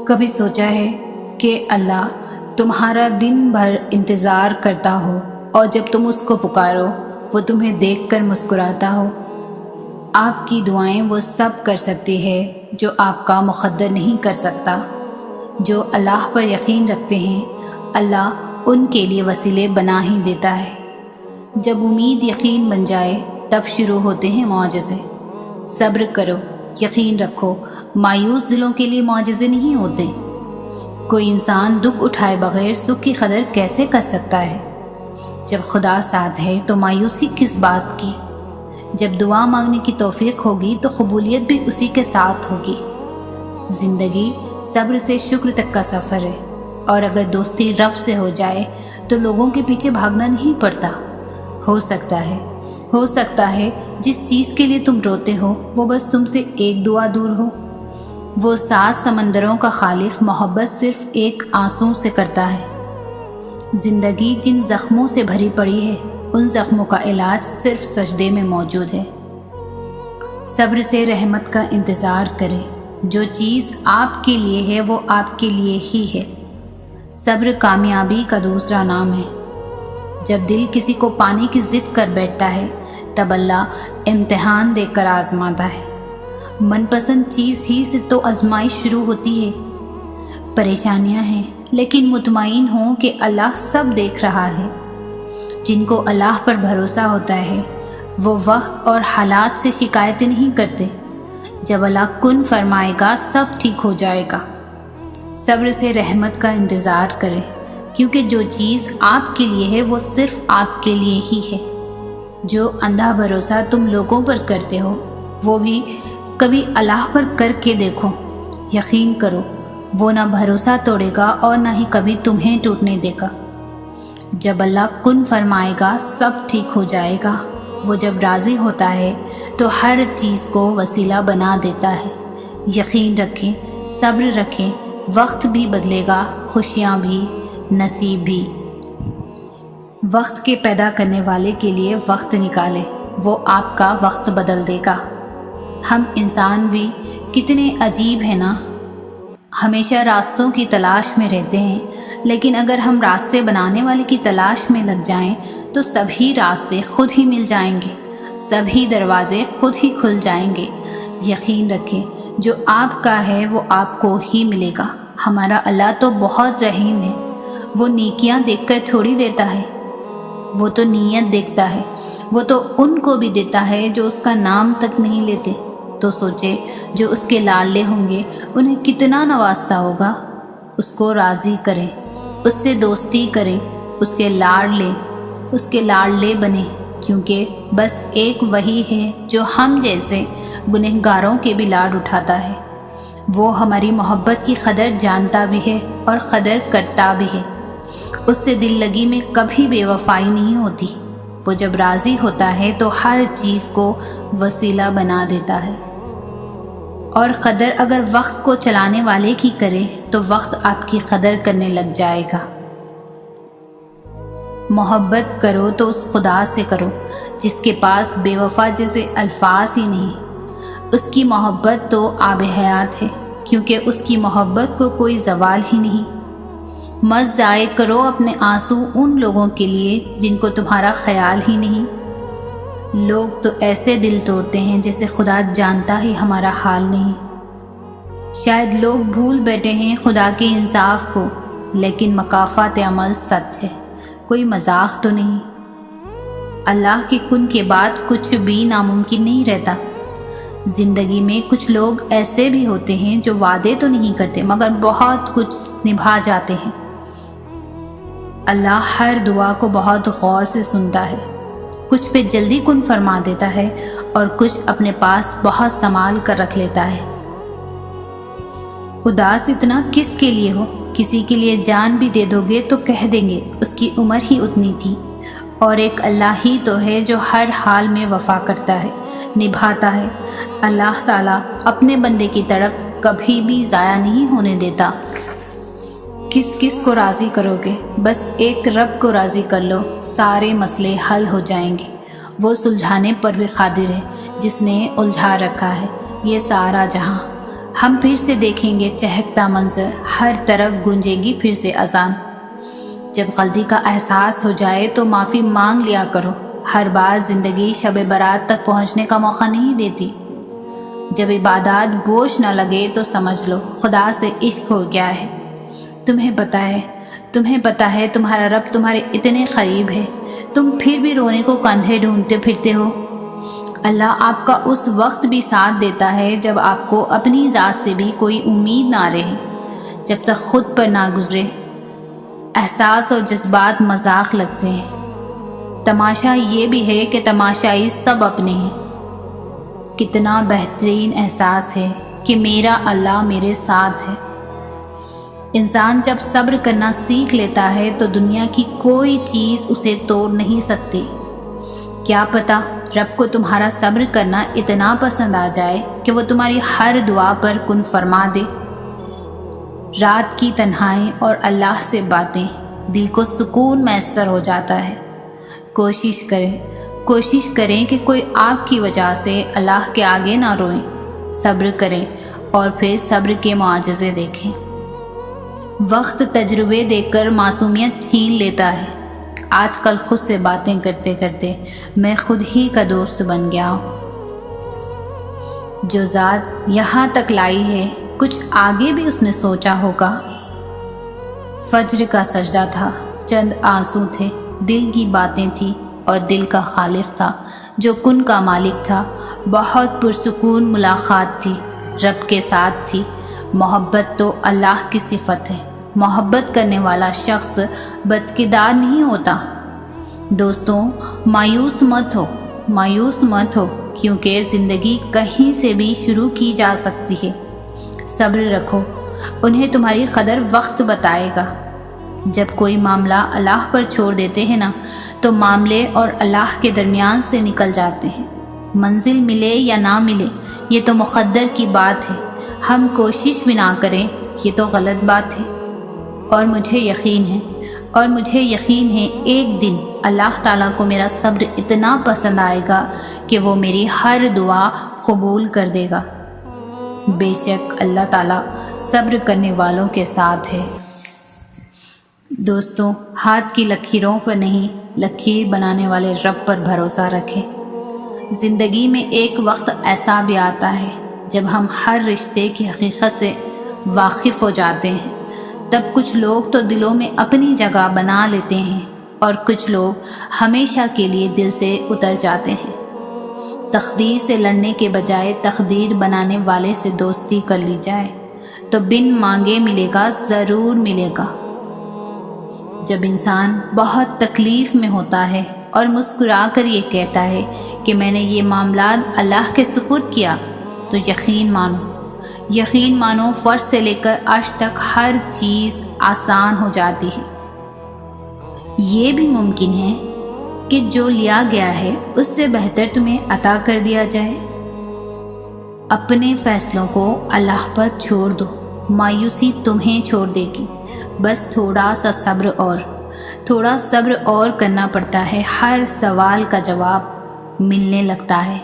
کبھی سوچا ہے کہ اللہ تمہارا دن بھر انتظار کرتا ہو اور جب تم اس کو پکارو وہ تمہیں دیکھ کر مسکراتا ہو؟ آپ کی دعائیں وہ سب کر سکتی ہے جو آپ کا مقدر نہیں کر سکتا۔ جو اللہ پر یقین رکھتے ہیں اللہ ان کے لیے وسیلے بنا ہی دیتا ہے۔ جب امید یقین بن جائے تب شروع ہوتے ہیں معجزے۔ صبر کرو، یقین رکھو، مایوس دلوں کے لیے معجزے نہیں ہوتے۔ کوئی انسان دکھ اٹھائے بغیر سکھ کی قدر کیسے کر سکتا ہے؟ جب خدا ساتھ ہے تو مایوسی کس بات کی؟ جب دعا مانگنے کی توفیق ہوگی تو قبولیت بھی اسی کے ساتھ ہوگی۔ زندگی صبر سے شکر تک کا سفر ہے، اور اگر دوستی رب سے ہو جائے تو لوگوں کے پیچھے بھاگنا نہیں پڑتا۔ ہو سکتا ہے جس چیز کے لیے تم روتے ہو وہ بس تم سے ایک دعا دور ہو۔ وہ 7 سمندروں کا خالق محبت صرف ایک آنسو سے کرتا ہے۔ زندگی جن زخموں سے بھری پڑی ہے ان زخموں کا علاج صرف سجدے میں موجود ہے۔ صبر سے رحمت کا انتظار کریں۔ جو چیز آپ کے لیے ہے وہ آپ کے لیے ہی ہے۔ صبر کامیابی کا دوسرا نام ہے۔ جب دل کسی کو پانے کی ضد کر بیٹھتا ہے تب اللہ امتحان دے کر آزماتا ہے۔ من پسند چیز ہی سے تو آزمائش شروع ہوتی ہے۔ پریشانیاں ہیں لیکن مطمئن ہوں کہ اللہ سب دیکھ رہا ہے۔ جن کو اللہ پر بھروسہ ہوتا ہے وہ وقت اور حالات سے شکایتیں نہیں کرتے۔ جب اللہ کن فرمائے گا سب ٹھیک ہو جائے گا۔ صبر سے رحمت کا انتظار کریں، کیونکہ جو چیز آپ کے لیے ہے وہ صرف آپ کے لیے ہی ہے۔ جو اندھا بھروسہ تم لوگوں پر کرتے ہو وہ بھی کبھی اللہ پر کر کے دیکھو۔ یقین کرو وہ نہ بھروسہ توڑے گا اور نہ ہی کبھی تمہیں ٹوٹنے دے گا۔ جب اللہ کن فرمائے گا سب ٹھیک ہو جائے گا۔ وہ جب راضی ہوتا ہے تو ہر چیز کو وسیلہ بنا دیتا ہے۔ یقین رکھیں، صبر رکھیں، وقت بھی بدلے گا، خوشیاں بھی، نصیب بھی۔ وقت کے پیدا کرنے والے کے لیے وقت نکالے، وہ آپ کا وقت بدل دے گا۔ ہم انسان بھی کتنے عجیب ہیں نا، ہمیشہ راستوں کی تلاش میں رہتے ہیں، لیکن اگر ہم راستے بنانے والے کی تلاش میں لگ جائیں تو سبھی راستے خود ہی مل جائیں گے، سبھی دروازے خود ہی کھل جائیں گے۔ یقین رکھیں جو آپ کا ہے وہ آپ کو ہی ملے گا۔ ہمارا اللہ تو بہت رحیم ہے، وہ نیکیاں دیکھ کر تھوڑی دیتا ہے، وہ تو نیت دیکھتا ہے۔ وہ تو ان کو بھی دیتا ہے جو اس کا نام تک نہیں لیتے۔ تو سوچے جو اس کے لاڈلے ہوں گے انہیں کتنا نوازتا ہوگا۔ اس کو راضی کریں، اس سے دوستی کریں، اس کے لاڈلے بنیں، کیونکہ بس ایک وہی ہے جو ہم جیسے گنہگاروں کے بھی لاڈ اٹھاتا ہے۔ وہ ہماری محبت کی قدر جانتا بھی ہے اور قدر کرتا بھی ہے۔ اس سے دل لگی میں کبھی بے وفائی نہیں ہوتی۔ وہ جب راضی ہوتا ہے تو ہر چیز کو وسیلہ بنا دیتا ہے۔ اور قدر اگر وقت کو چلانے والے کی کرے تو وقت آپ کی قدر کرنے لگ جائے گا۔ محبت کرو تو اس خدا سے کرو جس کے پاس بے وفا جیسے الفاظ ہی نہیں۔ اس کی محبت تو آب حیات ہے، کیونکہ اس کی محبت کو کوئی زوال ہی نہیں۔ مت ضائع کرو اپنے آنسو ان لوگوں کے لیے جن کو تمہارا خیال ہی نہیں۔ لوگ تو ایسے دل توڑتے ہیں جیسے خدا جانتا ہی ہمارا حال نہیں۔ شاید لوگ بھول بیٹھے ہیں خدا کے انصاف کو، لیکن مکافات عمل سچ ہے، کوئی مذاق تو نہیں۔ اللہ کے کن کے بعد کچھ بھی ناممکن نہیں رہتا۔ زندگی میں کچھ لوگ ایسے بھی ہوتے ہیں جو وعدے تو نہیں کرتے مگر بہت کچھ نبھا جاتے ہیں۔ اللہ ہر دعا کو بہت غور سے سنتا ہے، کچھ پہ جلدی کن فرما دیتا ہے اور کچھ اپنے پاس بہت سنبھال کر رکھ لیتا ہے۔ اداس اتنا کس کے لیے ہو؟ کسی کے لیے جان بھی دے دو گے تو کہہ دیں گے اس کی عمر ہی اتنی تھی۔ اور ایک اللہ ہی تو ہے جو ہر حال میں وفا کرتا ہے، نبھاتا ہے۔ اللہ تعالیٰ اپنے بندے کی تڑپ کبھی بھی ضائع نہیں ہونے دیتا۔ کس کو راضی کرو گے؟ بس ایک رب کو راضی کر لو، سارے مسئلے حل ہو جائیں گے۔ وہ سلجھانے پر بھی قادر ہے جس نے الجھا رکھا ہے یہ سارا جہاں۔ ہم پھر سے دیکھیں گے چہکتا منظر، ہر طرف گونجے گی پھر سے اذان۔ جب غلطی کا احساس ہو جائے تو معافی مانگ لیا کرو، ہر بار زندگی شب برات تک پہنچنے کا موقع نہیں دیتی۔ جب عبادات بوجھ نہ لگے تو سمجھ لو خدا سے عشق ہو گیا ہے۔ تمہیں پتہ ہے تمہارا رب تمہارے اتنے قریب ہے، تم پھر بھی رونے کو کندھے ڈھونڈتے پھرتے ہو۔ اللہ آپ کا اس وقت بھی ساتھ دیتا ہے جب آپ کو اپنی ذات سے بھی کوئی امید نہ رہے، جب تک خود پر نہ گزرے۔ احساس اور جذبات مذاق لگتے ہیں، تماشا یہ بھی ہے کہ تماشائی سب اپنے ہیں۔ کتنا بہترین احساس ہے کہ میرا اللہ میرے ساتھ ہے۔ انسان جب صبر کرنا سیکھ لیتا ہے تو دنیا کی کوئی چیز اسے توڑ نہیں سکتی۔ کیا پتہ رب کو تمہارا صبر کرنا اتنا پسند آ جائے کہ وہ تمہاری ہر دعا پر کن فرما دے۔ رات کی تنہائی اور اللہ سے باتیں دل کو سکون میسر ہو جاتا ہے۔ کوشش کریں کہ کوئی آپ کی وجہ سے اللہ کے آگے نہ روئیں، صبر کریں اور پھر صبر کے معجزے دیکھیں۔ وقت تجربے دے کر معصومیت چھین لیتا ہے۔ آج کل خود سے باتیں کرتے کرتے میں خود ہی کا دوست بن گیا ہوں۔ جو ذات یہاں تک لائی ہے کچھ آگے بھی اس نے سوچا ہوگا۔ فجر کا سجدہ تھا، چند آنسو تھے، دل کی باتیں تھیں اور دل کا خالق تھا جو کن کا مالک تھا۔ بہت پرسکون ملاقات تھی، رب کے ساتھ تھی۔ محبت تو اللہ کی صفت ہے، محبت کرنے والا شخص بدکردار نہیں ہوتا۔ دوستوں، مایوس مت ہو کیونکہ زندگی کہیں سے بھی شروع کی جا سکتی ہے۔ صبر رکھو، انہیں تمہاری قدر وقت بتائے گا۔ جب کوئی معاملہ اللہ پر چھوڑ دیتے ہیں نا تو معاملے اور اللہ کے درمیان سے نکل جاتے ہیں۔ منزل ملے یا نہ ملے یہ تو مقدر کی بات ہے، ہم کوشش بھی نہ کریں یہ تو غلط بات ہے۔ اور مجھے یقین ہے ایک دن اللہ تعالیٰ کو میرا صبر اتنا پسند آئے گا کہ وہ میری ہر دعا قبول کر دے گا۔ بے شک اللہ تعالیٰ صبر کرنے والوں کے ساتھ ہے۔ دوستوں، ہاتھ کی لکیروں پر نہیں، لکیر بنانے والے رب پر بھروسہ رکھیں۔ زندگی میں ایک وقت ایسا بھی آتا ہے جب ہم ہر رشتے کی حقیقت سے واقف ہو جاتے ہیں۔ تب کچھ لوگ تو دلوں میں اپنی جگہ بنا لیتے ہیں اور کچھ لوگ ہمیشہ کے لیے دل سے اتر جاتے ہیں۔ تقدیر سے لڑنے کے بجائے تقدیر بنانے والے سے دوستی کر لی جائے تو بن مانگے ملے گا، ضرور ملے گا۔ جب انسان بہت تکلیف میں ہوتا ہے اور مسکرا کر یہ کہتا ہے کہ میں نے یہ معاملات اللہ کے سپرد کیا تو یقین مانو فرش سے لے کر عرش تک ہر چیز آسان ہو جاتی ہے۔ یہ بھی ممکن ہے کہ جو لیا گیا ہے اس سے بہتر تمہیں عطا کر دیا جائے۔ اپنے فیصلوں کو اللہ پر چھوڑ دو، مایوسی تمہیں چھوڑ دے گی۔ بس تھوڑا صبر اور کرنا پڑتا ہے، ہر سوال کا جواب ملنے لگتا ہے۔